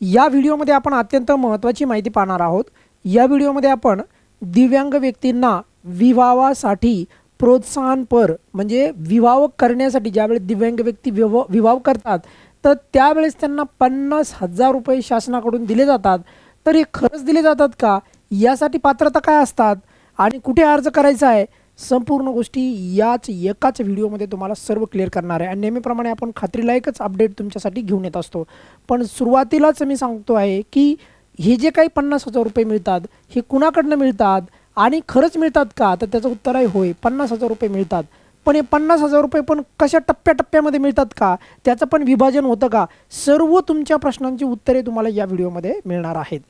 या व्हिडिओमध्ये आपण अत्यंत महत्त्वाची माहिती पाहणार आहोत। या व्हिडिओमध्ये आपण दिव्यांग व्यक्तींना विवाहासाठी प्रोत्साहनपर म्हणजे विवाह करण्यासाठी ज्यावेळेस दिव्यांग व्यक्ती विवाह करतात तर त्यावेळेस त्यांना 50,000 रुपये शासनाकडून दिले जातात। तर हे खरंच दिले जातात का, यासाठी पात्रता काय असतात आणि कुठे अर्ज करायचा आहे, संपूर्ण गोष्टी याच एकाच व्हिडिओमध्ये तुम्हाला सर्व क्लिअर करणार आहे। आणि नेहमीप्रमाणे आपण खात्रीलायकच अपडेट तुमच्यासाठी घेऊन येत असतो। पण सुरुवातीलाच मी सांगतो आहे की हे जे काही 50,000 रुपये मिळतात हे कुणाकडनं मिळतात आणि खरंच मिळतात का, तर त्याचं उत्तर आहे होय, 50,000 रुपये मिळतात। पण हे 50,000 रुपये पण कशा टप्प्याटप्प्यामध्ये मिळतात का, त्याचं पण विभाजन होतं का, सर्व तुमच्या प्रश्नांची उत्तरे तुम्हाला या व्हिडिओमध्ये मिळणार आहेत।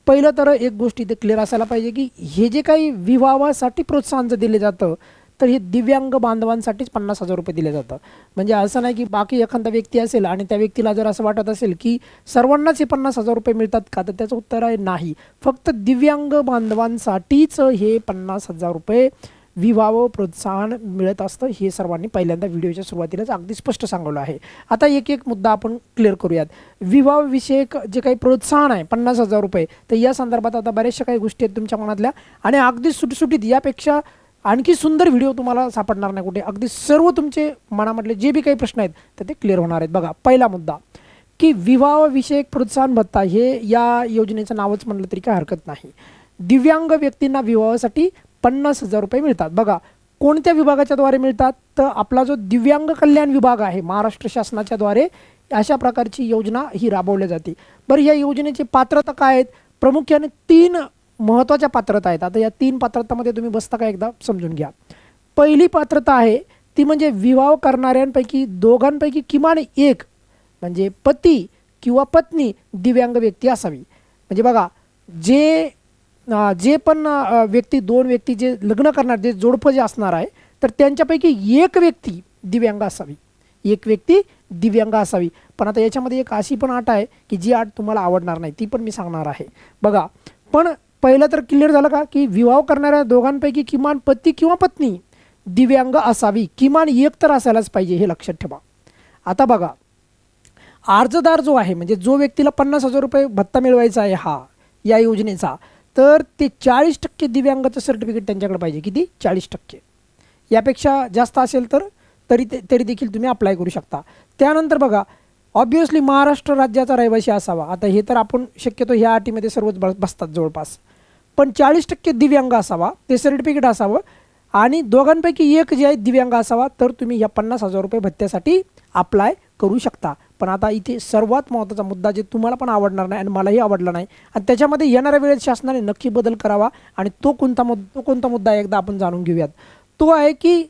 पहिलं तर एक गोष्ट इथे क्लिअर असायला पाहिजे की हे जे काही विवाहासाठी प्रोत्साहन जर दिले जातं तर हे दिव्यांग बांधवांसाठीच 50,000 रुपये दिले जातं। म्हणजे असं नाही की बाकी एखादा व्यक्ती असेल आणि त्या व्यक्तीला जर असं वाटत असेल की सर्वांनाच हे 50,000 रुपये मिळतात का, तर त्याचं उत्तर आहे नाही, फक्त दिव्यांग बांधवांसाठीच हे 50,000 रुपये विवाह प्रोत्साहन मिळत असतं। हे सर्वांनी पहिल्यांदा व्हिडिओच्या सुरुवातीलाच अगदी स्पष्ट सांगवलं आहे। आता एक एक मुद्दा आपण क्लिअर करूयात। विवाहविषयक जे काही प्रोत्साहन आहे 50,000 रुपये, तर या संदर्भात आता बऱ्याचशा काही गोष्टी आहेत तुमच्या मनातल्या आणि अगदी सुटसुटीत यापेक्षा आणखी सुंदर व्हिडिओ तुम्हाला सापडणार नाही कुठे। अगदी सर्व तुमचे मनामधले जे बी काही प्रश्न आहेत तर ते क्लिअर होणार आहेत। बघा, पहिला मुद्दा की विवाहविषयक प्रोत्साहन भत्ता, हे या योजनेचं नावच म्हटलं तरी काय हरकत नाही। दिव्यांग व्यक्तींना विवाहासाठी 50,000 रुपये मिळतात। बघा, कोणत्या विभागाच्या द्वारे मिळतात, तर आपला जो दिव्यांग कल्याण विभाग आहे महाराष्ट्र शासनाच्या द्वारे अशा प्रकारची योजना ही राबवली जाते। बरं, या योजनेची पात्रता काय आहेत, प्रामुख्याने 3 महत्त्वाच्या पात्रता आहेत। आता या 3 पात्रतामध्ये तुम्ही बसता का एकदा समजून घ्या। पहिली पात्रता आहे ती म्हणजे विवाह करणाऱ्यांपैकी दोघांपैकी किमान एक म्हणजे पती किंवा पत्नी दिव्यांग व्यक्ती असावी। म्हणजे बघा, जे पण व्यक्ती, 2 व्यक्ती जे लग्न करणार, जे जोडपं जे असणार आहे, तर त्यांच्यापैकी एक व्यक्ती दिव्यांग असावी, एक व्यक्ती दिव्यांग असावी। पण आता याच्यामध्ये एक अशी पण अट आहे की जी अट तुम्हाला आवडणार नाही, ती पण मी सांगणार आहे। बघा, पण पहिलं तर क्लिअर झालं का की विवाह करणाऱ्या दोघांपैकी किमान पती किंवा पत्नी दिव्यांग असावी, किमान एक तर असायलाच पाहिजे, हे लक्षात ठेवा। आता बघा, अर्जदार जो आहे म्हणजे जो व्यक्तीला 50,000 रुपये भत्ता मिळवायचा आहे या योजनेचा, तर ते 40% दिव्यांगाचं सर्टिफिकेट त्यांच्याकडे पाहिजे। किती? 40%। यापेक्षा जास्त असेल तर तरी देखील तुम्ही अप्लाय करू शकता। त्यानंतर बघा, ऑब्वियसली महाराष्ट्र राज्याचा रहिवासी असावा। आता हे तर आपण शक्यतो ह्या अटीमध्ये सर्वच बसतात जवळपास, पण 40% दिव्यांग असावा, ते सर्टिफिकेट असावं आणि दोघांपैकी एक जे आहे दिव्यांग असावा, तर तुम्ही ह्या 50,000 रुपये भत्त्यासाठी अप्लाय करू शकता। पण आता इथे सर्वात महत्त्वाचा मुद्दा जे तुम्हाला पण आवडणार नाही आणि मलाही आवडला नाही आणि त्याच्यामध्ये येणाऱ्या वेळेत शासनाने नक्की बदल करावा, आणि तो कोणता मुद्दा एकदा आपण जाणून घेऊयात। तो आहे की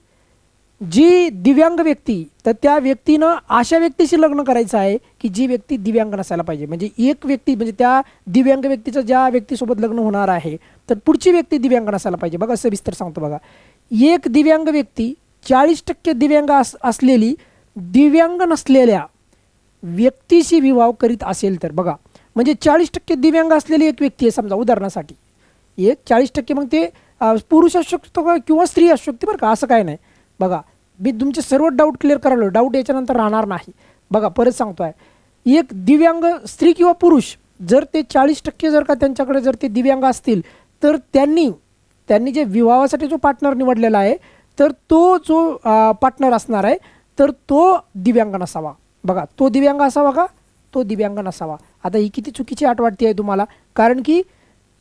जी दिव्यांग व्यक्ती, तर त्या व्यक्तीनं अशा व्यक्तीशी लग्न करायचं आहे की जी व्यक्ती दिव्यांग नसायला पाहिजे। म्हणजे एक व्यक्ती, म्हणजे त्या दिव्यांग व्यक्तीचं ज्या व्यक्तीसोबत लग्न होणार आहे तर पुढची व्यक्ती दिव्यांग नसायला पाहिजे। बघा, सविस्तर सांगतो बघा, एक दिव्यांग व्यक्ती 40% दिव्यांग असलेली दिव्यांग नसलेल्या व्यक्तीशी विवाह करीत असेल तर, बघा म्हणजे 40% दिव्यांग असलेली एक व्यक्ती आहे समजा, उदाहरणासाठी एक 40%, मग ते पुरुष असू शकतो किंवा स्त्री असू शकते, बरं का, असं काय नाही। बघा, मी तुमचे सर्व डाऊट क्लिअर करालो, डाऊट याच्यानंतर राहणार नाही। बघा, परत सांगतो आहे, एक दिव्यांग स्त्री किंवा पुरुष जर ते 40% जर का त्यांच्याकडे जर ते दिव्यांग असतील, तर त्यांनी जे विवाहासाठी जो पार्टनर निवडलेला आहे, तर तो जो पार्टनर असणार आहे तर तो दिव्यांग नसावा। बघा, तो दिव्यांग असावा का, तो दिव्यांग नसावा। आता ही किती चुकीची अट वाटते आहे तुम्हाला, कारण की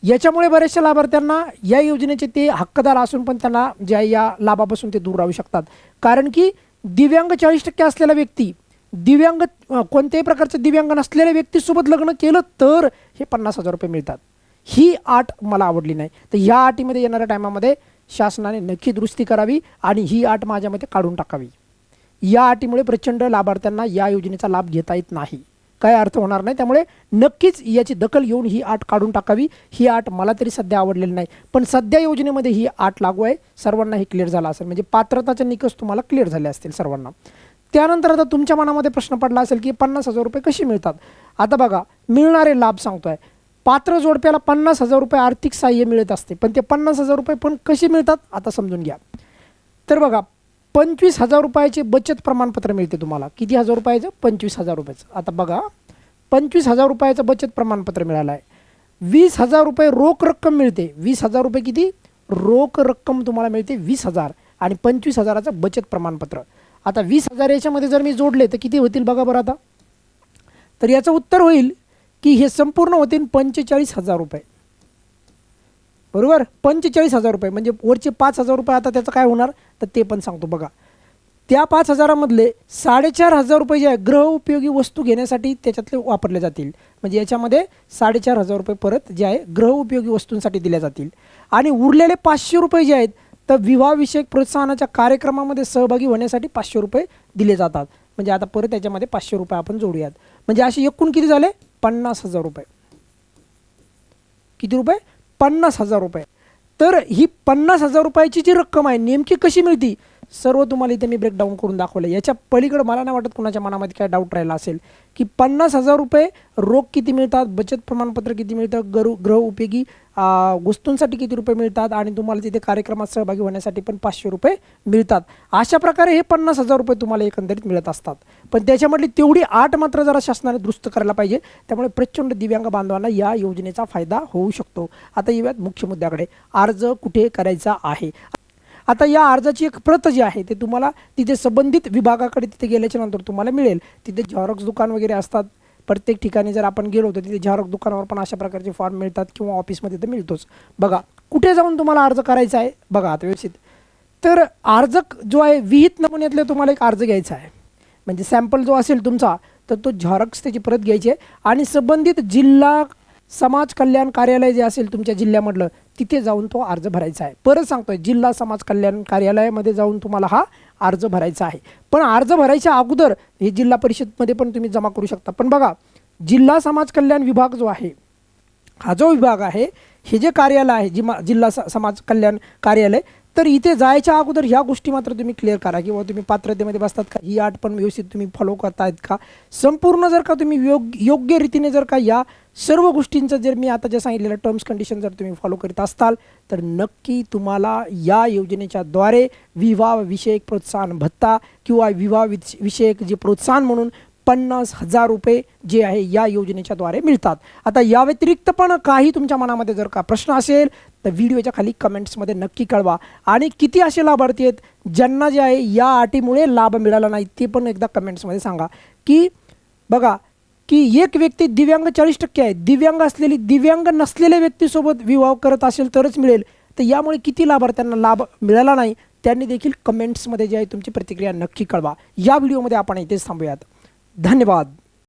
याच्यामुळे बऱ्याचशा लाभार्थ्यांना या योजनेचे ते हक्कदार असून पण त्यांना ज्या या लाभापासून ते दूर राहू शकतात। कारण की दिव्यांग 40% असलेला व्यक्ती दिव्यांग कोणत्याही प्रकारचं दिव्यांग नसलेल्या व्यक्तीसोबत लग्न केलं तर हे 50,000 रुपये मिळतात। ही अट मला आवडली नाही, तर ह्या अटीमध्ये येणाऱ्या टायमामध्ये शासनाने नक्की दुरुस्ती करावी आणि ही अट माझ्या मते काढून टाकावी। या अटीमुळे प्रचंड लाभार्थ्यांना या योजनेचा लाभ घेता येत नाही, काय अर्थ होणार नाही। त्यामुळे नक्कीच याची दखल घेऊन ही अट काढून टाकावी। ही अट मला तरी सध्या आवडलेली नाही, पण सध्या योजनेमध्ये ही अट लागू आहे, सर्वांना हे क्लिअर झालं असेल, म्हणजे पात्रताचे निकष तुम्हाला क्लिअर झाले असतील सर्वांना। त्यानंतर आता तुमच्या मनामध्ये प्रश्न पडला असेल की 50,000 रुपये कशी मिळतात। आता बघा, मिळणारे लाभ सांगतोय, पात्र जोडप्याला 50,000 रुपये आर्थिक सहाय्य मिळत असते, पण ते 50,000 रुपये पण कशी मिळतात आता समजून घ्या। तर बघा, 25,000 रुपयाचे बचत प्रमाणपत्र मिळते तुम्हाला। किती हजार रुपयाचं? 25,000 रुपयाचं। आता बघा, 25,000 रुपयाचं बचत प्रमाणपत्र मिळालं आहे. 20,000 रुपये रोख रक्कम मिळते. 20,000 रुपये किती रोख रक्कम तुम्हाला मिळते 20,000 आणि 25,000चं बचत प्रमाणपत्र. आता 20,000 याच्यामध्ये जर मी जोडले तर किती होतील बघा बरं आता. तर याचं उत्तर होईल की हे संपूर्ण होतील 45,000 रुपये. बरोबर, 45,000 रुपये म्हणजे वरचे 5,000 रुपये. आता त्याचं काय होणार तर ते पण सांगतो बघा. त्या 5,000मधले 4,500 रुपये जे आहे गृह उपयोगी वस्तू घेण्यासाठी त्याच्यातले वापरले जातील. म्हणजे याच्यामध्ये 4,500 रुपये परत जे आहे गृह उपयोगी वस्तूंसाठी दिल्या जातील. आणि उरलेले 500 रुपये जे आहेत तर विवाहविषयक प्रोत्साहनाच्या कार्यक्रमामध्ये सहभागी होण्यासाठी 500 रुपये दिले जातात. म्हणजे आता परत याच्यामध्ये 500 रुपये आपण जोडूयात. म्हणजे असे एकूण किती झाले 50,000 रुपये. किती रुपये 50,000 रुपये. तर ही 50,000 रुपयाची जी रक्कम आहे नेमकी कशी मिळती सर्व तुम्हाला इथे मी ब्रेकडाऊन करून दाखवलं. याच्या पलीकडे मला नाही वाटत कुणाच्या मनामध्ये काय डाऊट राहिला असेल की 50,000 रुपये रोख किती मिळतात, बचत प्रमाणपत्र किती मिळतं, गृह उपयोगी वस्तूंसाठी किती रुपये मिळतात आणि तुम्हाला तिथे कार्यक्रमात सहभागी होण्यासाठी पण 500 रुपये मिळतात. अशा प्रकारे हे 50,000 रुपये तुम्हाला एकंदरीत मिळत असतात. पण त्याच्यामधली तेवढी 8 मात्र जरा शासनाने दुरुस्त करायला पाहिजे. त्यामुळे प्रचंड दिव्यांग बांधवांना या योजनेचा फायदा होऊ शकतो. आता येऊयात मुख्य मुद्द्याकडे. अर्ज कुठे करायचा आहे. आता या अर्जाची एक प्रत जी आहे ते तुम्हाला तिथे संबंधित विभागाकडे तिथे गेल्याच्या नंतर तुम्हाला मिळेल. तिथे झेरॉक्स दुकान वगैरे असतात. प्रत्येक ठिकाणी जर आपण गेलो तर तिथे झेरॉक्स दुकानावर पण अशा प्रकारचे फॉर्म मिळतात किंवा ऑफिसमध्ये तर मिळतोच. बघा कुठे जाऊन तुम्हाला अर्ज करायचा आहे बघा आता व्यवस्थित. तर अर्ज जो आहे विहित नमुन्यातले तुम्हाला एक अर्ज घ्यायचा आहे. म्हणजे सॅम्पल जो असेल तुमचा तर तो झेरॉक्स त्याची प्रत घ्यायची आहे आणि संबंधित जिल्हा समाज कल्याण कार्यालय जे असेल तुमच्या जिल्ह्यामधलं तिथे जाऊन तो अर्ज भरायचा आहे. परत सांगतोय जिल्हा समाज कल्याण कार्यालयामध्ये जाऊन तुम्हाला हा अर्ज भरायचा आहे. पण अर्ज भरायच्या अगोदर हे जिल्हा परिषदमध्ये पण तुम्ही जमा करू शकता. पण बघा जिल्हा समाज कल्याण विभाग जो आहे हा जो विभाग आहे हे जे कार्यालय आहे जिल्हा समाज कल्याण कार्यालय तर इथे जायच्या अगोदर ह्या गोष्टी मात्र तुम्ही क्लिअर करा किंवा तुम्ही पात्रतेमध्ये बसतात का, ही अट पण व्यवस्थित तुम्ही फॉलो करतायत का, संपूर्ण जर का तुम्ही योग्य रीतीने जर का या सर्व गोष्टींचं जर मी आता जे सांगितलेलं टर्म्स कंडिशन जर तुम्ही फॉलो करीत असताल तर नक्की तुम्हाला या योजनेच्या द्वारे विवाह विषयक प्रोत्साहन भत्ता किंवा विवाह विषयक जे प्रोत्साहन म्हणून 50,000 रुपये जे आहे या योजनेच्या द्वारे मिळतात. आता या व्यतिरिक्त पण काही तुमच्या मनामध्ये जर का प्रश्न असेल तर व्हिडिओच्या खाली कमेंट्समध्ये नक्की कळवा. आणि किती असे लाभार्थी आहेत ज्यांना जे आहे या अटीमुळे लाभ मिळाला नाही ते पण एकदा कमेंट्समध्ये सांगा. की बघा की एक व्यक्ती दिव्यांग 40% आहे, दिव्यांग असलेली दिव्यांग नसलेल्या व्यक्तीसोबत विवाह करत असेल तरच मिळेल. तर यामुळे किती लाभार्थ्यांना लाभ मिळाला नाही त्यांनी देखील कमेंट्समध्ये जे आहे तुमची प्रतिक्रिया नक्की कळवा. या व्हिडिओमध्ये आपण इथेच थांबूयात. धन्यवाद.